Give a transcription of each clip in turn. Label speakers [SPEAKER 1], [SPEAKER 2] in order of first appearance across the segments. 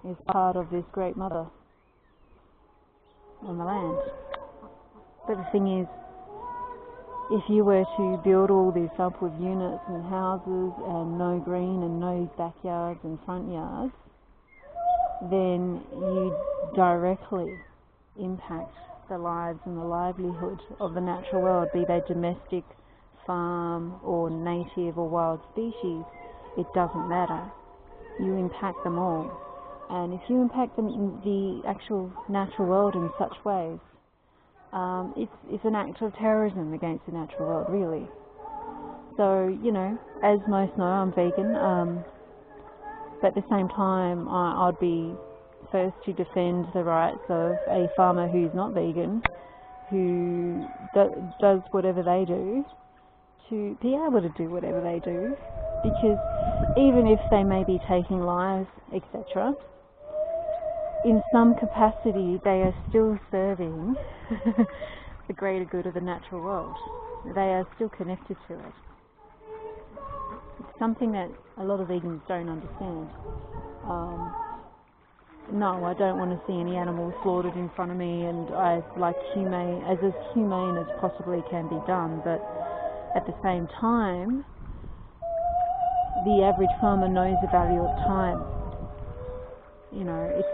[SPEAKER 1] is part of this great mother on the land. But the thing is, if you were to build all this up with units and houses and no green and no backyards and front yards, then you directly impact the lives and the livelihood of the natural world, be they domestic, farm or native or wild species. It doesn't matter. You impact them all. And if you impact the actual natural world in such ways, it's an act of terrorism against the natural world, really. So, you know, as most know, I'm vegan, but at the same time, I'd be first to defend the rights of a farmer who's not vegan, who does whatever they do, to be able to do whatever they do, because even if they may be taking lives, etc., in some capacity they are still serving the greater good of the natural world. They are still connected to it. It's something that a lot of vegans don't understand. No, I don't want to see any animals slaughtered in front of me, and I like humane as possibly can be done, but at the same time, the average farmer knows the value of time. You know, it's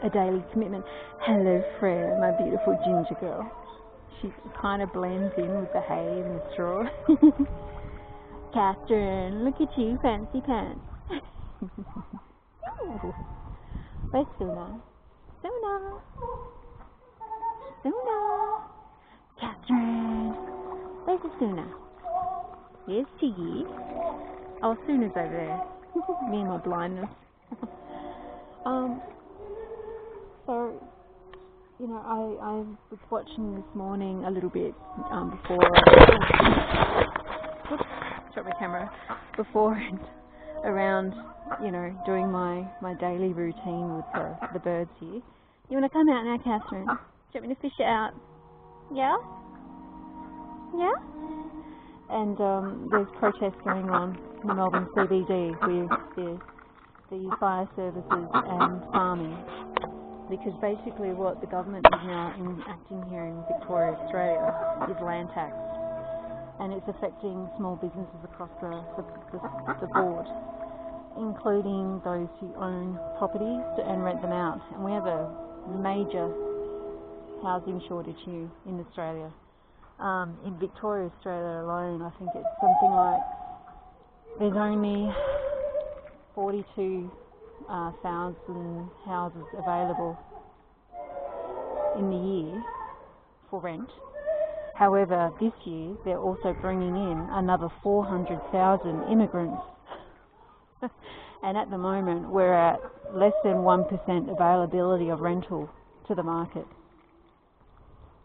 [SPEAKER 1] a daily commitment. Hello, Freya, my beautiful ginger girl. She kind of blends in with the hay and the straw. Catherine, look at you, fancy pants. Oh, where's Suna? Suna! Suna! Catherine! Where's the Suna? Here's Tiggy. Oh, Suna's over there. Me and my blindness. So, you know, I was watching this morning a little bit before. Shot my camera before and around, you know, doing my daily routine with the birds here. You want to come out now, Catherine? Do you want me to fish it out? Yeah? Yeah? And there's protests going on in the Melbourne CBD with the fire services and farming, because basically what the government is now enacting here in Victoria, Australia, is land tax, and it's affecting small businesses across the board, including those who own properties and rent them out. And we have a major housing shortage here in Australia. In Victoria, Australia alone, I think it's something like there's only 42,000 houses available in the year for rent. However, this year they're also bringing in another 400,000 immigrants. And at the moment we're at less than 1% availability of rental to the market.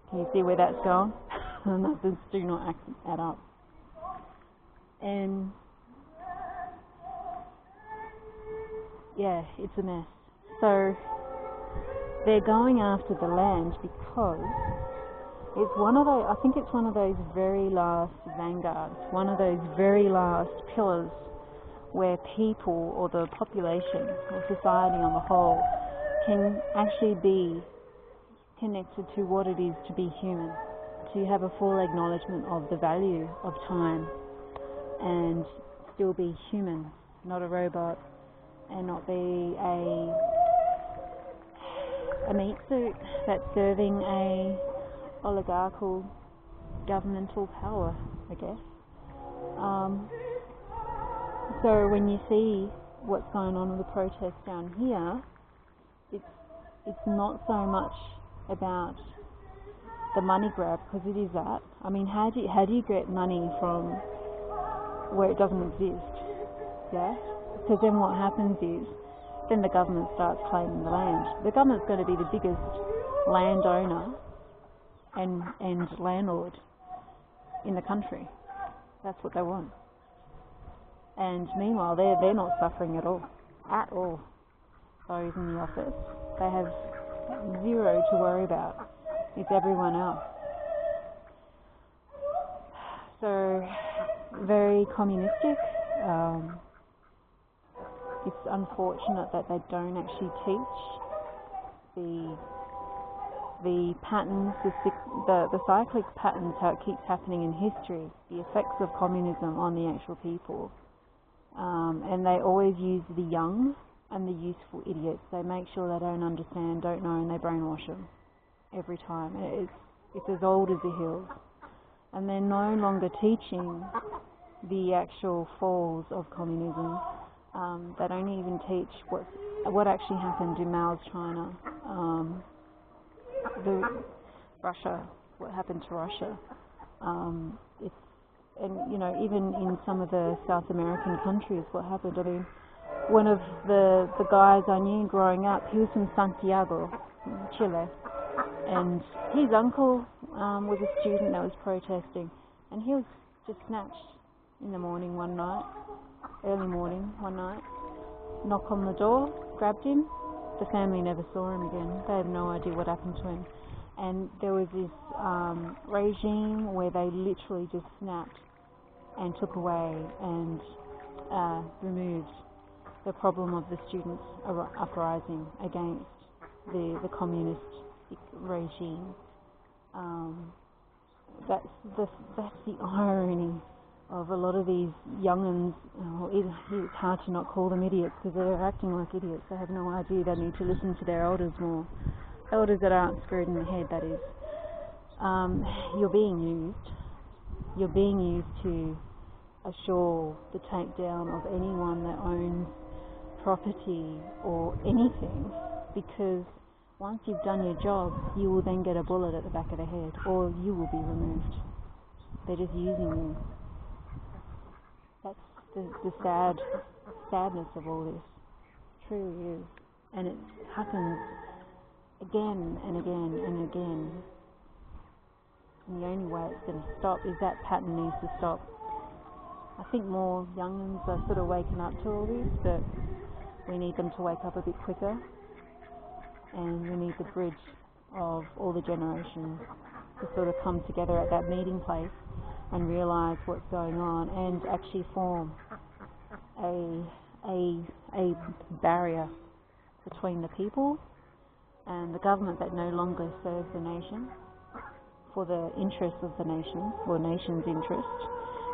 [SPEAKER 1] Can you see where that's going? Numbers do not add up. And yeah, it's a mess. So they're going after the land because it's one of those, I think it's one of those very last vanguards, one of those very last pillars where people or the population or society on the whole can actually be connected to what it is to be human, to have a full acknowledgement of the value of time and still be human, not a robot, and not be a meat suit that's serving a oligarchical governmental power, I guess. So when you see what's going on with the protests down here, it's not so much about the money grab, because it is that. I mean, how do you get money from where it doesn't exist? Yeah, because then what happens is then the government starts claiming the land. The government's going to be the biggest landowner and landlord in the country. That's what they want. And meanwhile, they're not suffering at all. Those in the office, they have zero to worry about. It's everyone else. So very communistic. it's unfortunate that they don't actually teach the patterns, the cyclic patterns, how it keeps happening in history, the effects of communism on the actual people. And they always use the young and the useful idiots. They make sure they don't understand, don't know, and they brainwash them every time. It's as old as the hills. And they're no longer teaching the actual falls of communism. They don't even teach what actually happened in Mao's China, Russia, what happened to Russia. And you know, even in some of the South American countries, what happened. I mean, one of the guys I knew growing up, he was from Santiago, Chile, and his uncle was a student that was protesting, and he was just snatched in the morning one night, early morning one night. Knock on the door, grabbed him. The family never saw him again. They have no idea what happened to him. And there was this regime where they literally just snapped and took away and removed the problem of the students uprising against the communist regime. That's the irony of a lot of these young'uns. It's hard to not call them idiots because they're acting like idiots. They have no idea. They need to listen to their elders more. Elders that aren't screwed in the head, that is. You're being used. You're being used to assure the takedown of anyone that owns property or anything, because once you've done your job, you will then get a bullet at the back of the head, or you will be removed. They're just using you. That's the sadness of all this. It truly is. And it happens again and again and again. And the only way it's going to stop is that pattern needs to stop. I think more young'uns are sort of waking up to all this, but we need them to wake up a bit quicker. And we need the bridge of all the generations to sort of come together at that meeting place and realise what's going on and actually form a barrier between the people and the government that no longer serves the nation for the interests of the nation, or nation's interest,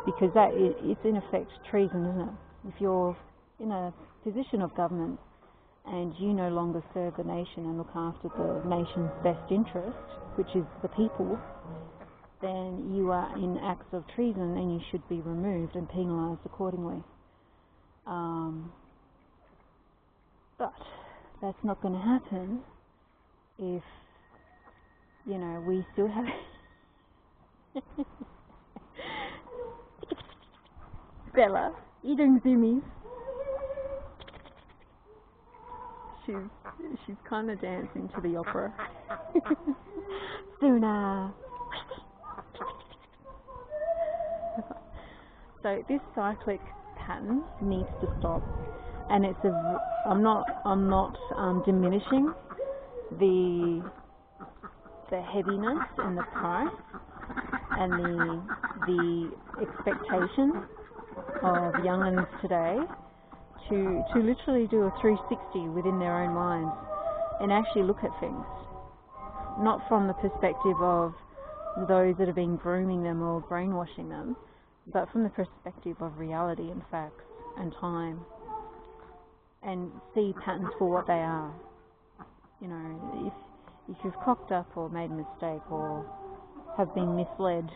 [SPEAKER 1] because it's in effect treason, isn't it? If you're in a position of government and you no longer serve the nation and look after the nation's best interest, which is the people, then you are in acts of treason and you should be removed and penalised accordingly. But that's not going to happen if, you know, we still have Bella eating zoomies. She's kind of dancing to the opera. Sooner. So this cyclic pattern needs to stop, and I'm not diminishing the heaviness and the price and the expectation of young'uns today to literally do a 360 within their own minds and actually look at things, not from the perspective of those that have been grooming them or brainwashing them, but from the perspective of reality and facts and time, and see patterns for what they are. You know, if you've cocked up or made a mistake or have been misled,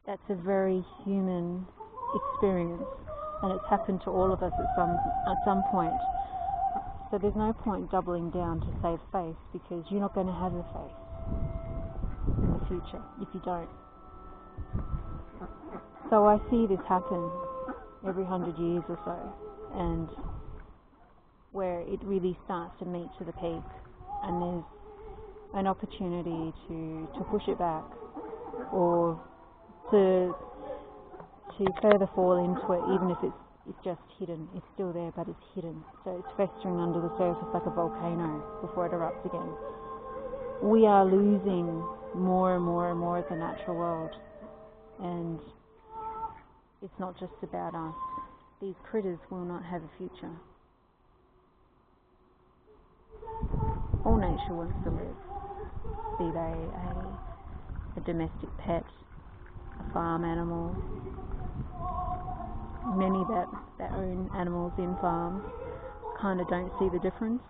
[SPEAKER 1] that's a very human experience, and it's happened to all of us at some point. So there's no point doubling down to save face, because you're not going to have a face in the future if you don't. So I see this happen every 100 years or so, and where it really starts to meet to the peak, and there's an opportunity to push it back, or to further fall into it, even if it's just hidden. It's still there, but it's hidden. So it's festering under the surface like a volcano before it erupts again. We are losing more and more and more of the natural world, and it's not just about us. These critters will not have a future. all nature wants to live, be they a domestic pet, a farm animal. Many that own animals in farms kind of don't see the difference.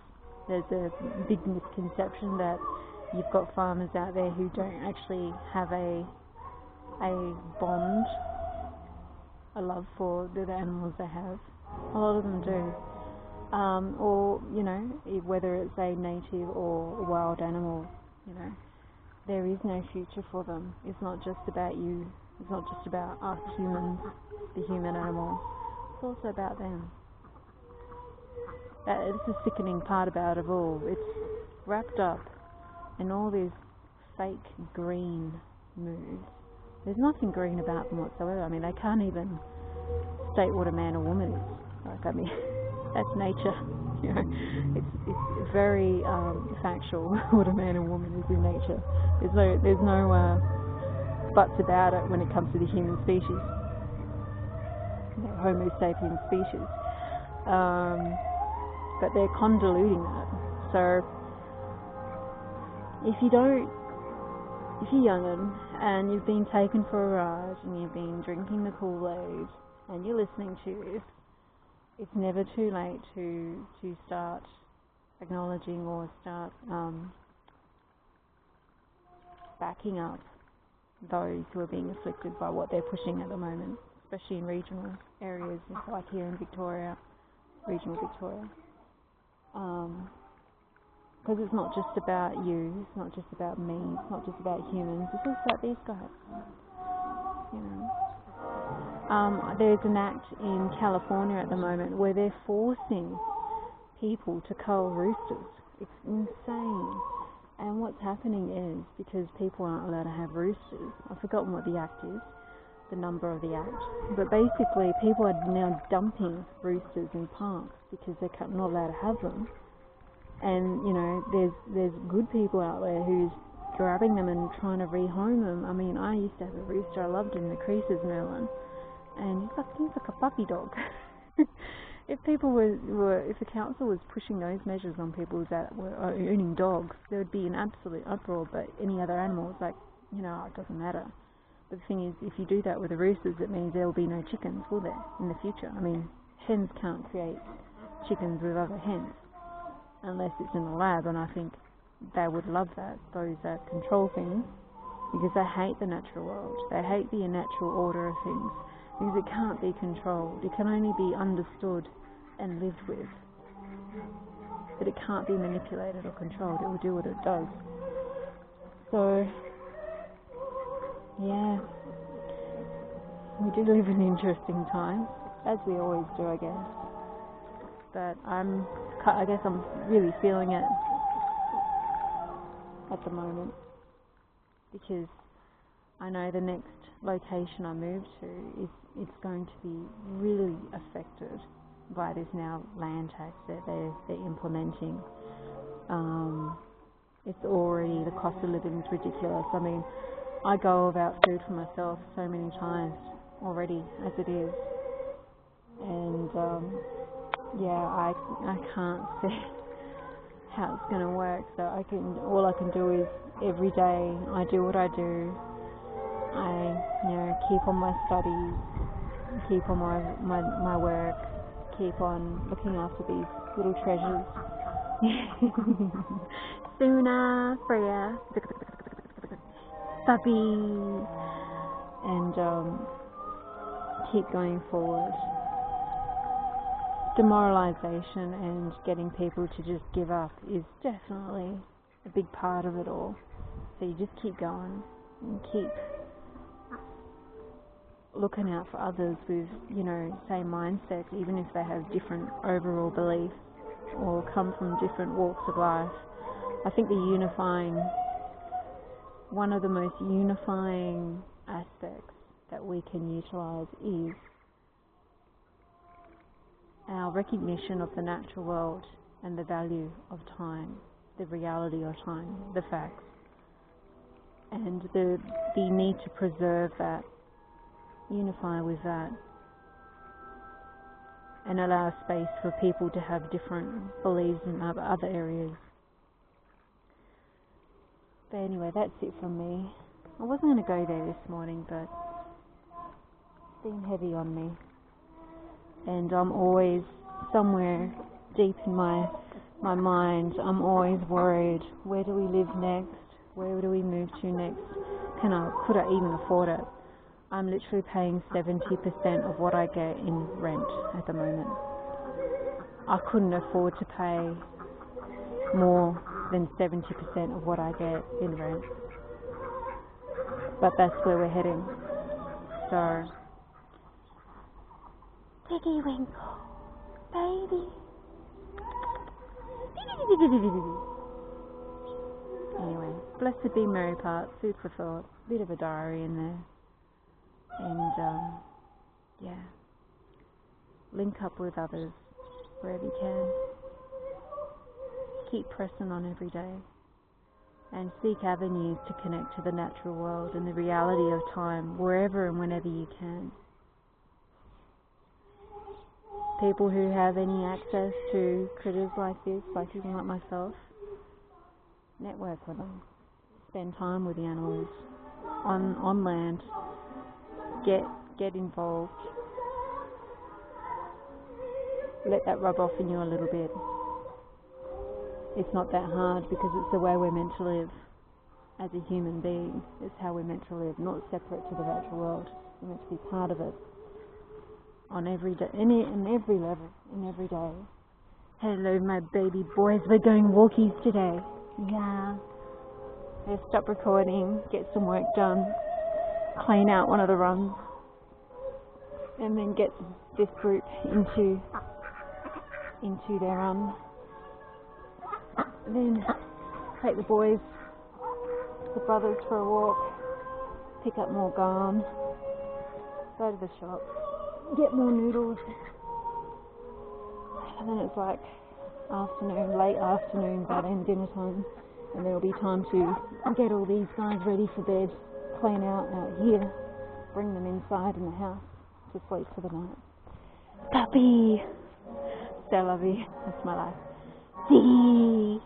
[SPEAKER 1] There's a big misconception that you've got farmers out there who don't actually have a bond, a love for the animals they have. A lot of them do. Or, you know, whether it's a native or a wild animal, you know, there is no future for them. It's not just about you. It's not just about us humans, the human animal. It's also about them. That is the sickening part about it all. It's wrapped up in all this fake green moves. There's nothing green about them whatsoever. I mean, they can't even state what a man or woman is. Like, I mean, that's nature. You know, it's very factual what a man and woman is in nature. There's no buts about it when it comes to the human species, the Homo sapiens species. But they're convoluting that. So if you're young'un and you've been taken for a ride and you've been drinking the Kool-Aid and you're listening to this, it's never too late to start acknowledging or start backing up those who are being afflicted by what they're pushing at the moment, especially in regional areas like here in Victoria, regional Victoria. Because it's not just about you, it's not just about me, it's not just about humans, it's also about these guys. You know. There's an act in California at the moment where they're forcing people to cull roosters. It's insane. And what's happening is, because people aren't allowed to have roosters, I've forgotten what the act is, the number of the act, but basically people are now dumping roosters in parks because they're not allowed to have them. And, you know, there's good people out there who's grabbing them and trying to rehome them. I mean, I used to have a rooster, I loved him, the Priestess Merlin, and he's like a puppy dog. If people if the council was pushing those measures on people that were owning dogs, there would be an absolute uproar. But any other animals, like, you know, it doesn't matter. But the thing is, if you do that with the roosters, it means there will be no chickens, will there, in the future? I mean, hens can't create chickens with other hens unless it's in a lab, and I think they would love that, those that control things, because they hate the natural world. They hate the natural order of things, because it can't be controlled. It can only be understood and lived with. But it can't be manipulated or controlled. It will do what it does. So, yeah, we do live in interesting times, as we always do, I guess. But I guess I'm really feeling it at the moment, because I know the next location I move to it's going to be really affected by this now land tax that they're implementing. It's already, the cost of living is ridiculous. I mean, I go without food for myself so many times already as it is, and yeah, I can't see how it's going to work. So all I can do is every day I do what I do. I, you know, keep on my studies, keep on my work, keep on looking after these little treasures. Sooner, Freya, puppy, and keep going forward. Demoralization and getting people to just give up is definitely a big part of it all. So you just keep going and keep looking out for others with, you know, same mindset, even if they have different overall beliefs or come from different walks of life. I think one of the most unifying aspects that we can utilize is our recognition of the natural world and the value of time, the reality of time, the facts, and the need to preserve that, unify with that, and allow space for people to have different beliefs in other areas. But anyway, that's it from me. I wasn't going to go there this morning, but it's been heavy on me. And I'm always somewhere deep in my mind, I'm always worried, where do we live next? Where do we move to next? Could I even afford it? I'm literally paying 70% of what I get in rent at the moment. I couldn't afford to pay more than 70% of what I get in rent. But that's where we're heading. So, Piggy Winkle, baby. Anyway, blessed be Mary Part, food for thought, bit of a diary in there. And, yeah, link up with others wherever you can. Keep pressing on every day. And seek avenues to connect to the natural world and the reality of time wherever and whenever you can. People who have any access to critters like this, like people like myself, network with them. Spend time with the animals on land. Get involved. Let that rub off in you a little bit. It's not that hard because it's the way we're meant to live as a human being. It's how we're meant to live, not separate to the natural world. We're meant to be part of it on every day, in every level, in every day. Hello, my baby boys. We're going walkies today. Yeah. Let's stop recording, get some work done, clean out one of the runs, and then get this group into their then take the boys, the brothers for a walk, pick up more gum, go to the shop, get more noodles, and then it's like late afternoon, by then dinner time, and there'll be time to get all these guys ready for bed, clean out here, bring them inside in the house to sleep for the night. Puppy! So lovey, that's my life. Ziggy!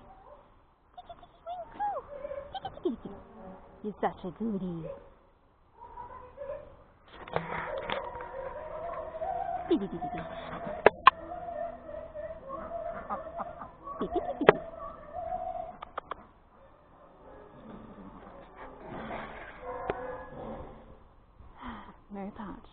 [SPEAKER 1] You're such a goodie. Mary Part.